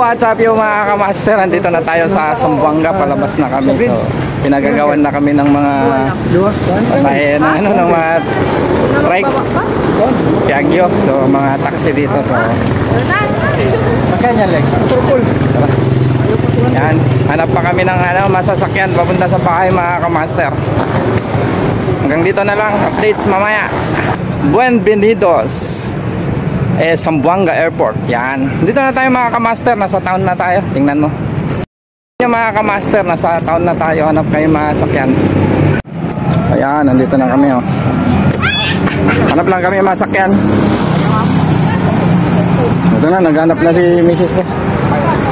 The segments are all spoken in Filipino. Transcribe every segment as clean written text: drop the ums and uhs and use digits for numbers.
what's up yung mga kamaster? Andito na tayo sa Zamboanga, palabas na kami. So, pinagagawan na kami ng mga pasahe ng ng mga trike, Piaggio. So, mga taxi dito. So, magkanya leg. Yan, hanap pa kami ng masasakyan papunta sa bahay mga kamaster. Hanggang dito na lang, updates mamaya. Bienvenidos Zamboanga Airport. Yan, dito na tayo mga kamaster. Nasa town na tayo, tingnan mo yung mga kamaster, nasa town na tayo. Hanap kayo mga sakyan. Ayan, nandito na kami oh. Hanap lang kami mga sakyan. Ito na, naghanap na si Mrs. ko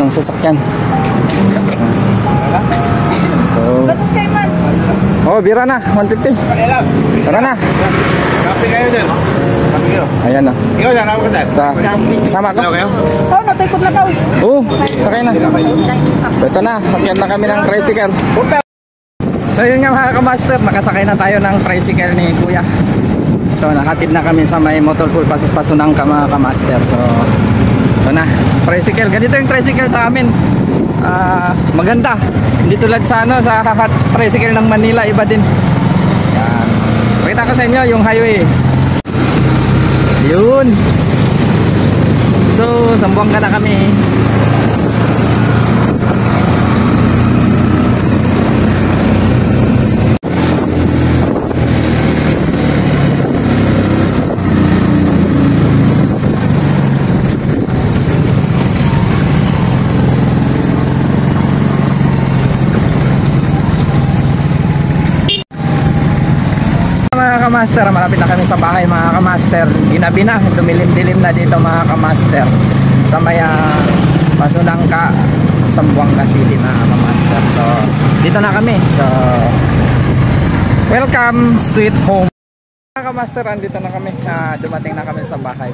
ng sasakyan. So, oh, bira na, 150. Tara na. Kape kayo dyan. Ayan na. Ikaw dyan, ako dyan. Sama ka? Oo, natikot na ka. Oo, sakay na. Ito na, sakyan na kami ng tricycle. So yun nga mga kamaster, nakasakay na tayo ng tricycle ni Kuya. So nakatid na kami sa may motor pool pasunang ka mga kamaster. So ito na, tricycle. Ganito yung tricycle sa amin. Maganda. Hindi tulad sa sa tricycle ng Manila, iba din. Yan. Pakita ko sa inyo yung highway. Yun. So, Zamboanga na kami. Mga kamaster, malapit na kami sa bahay mga kamaster. Ginabi na, dumilim-dilim na dito mga kamaster. Sa may Pasunangka, Zamboanga City mga kamaster. So, dito na kami. So, welcome, sweet home. Mga kamaster, andito na kami. Dumating na kami sa bahay.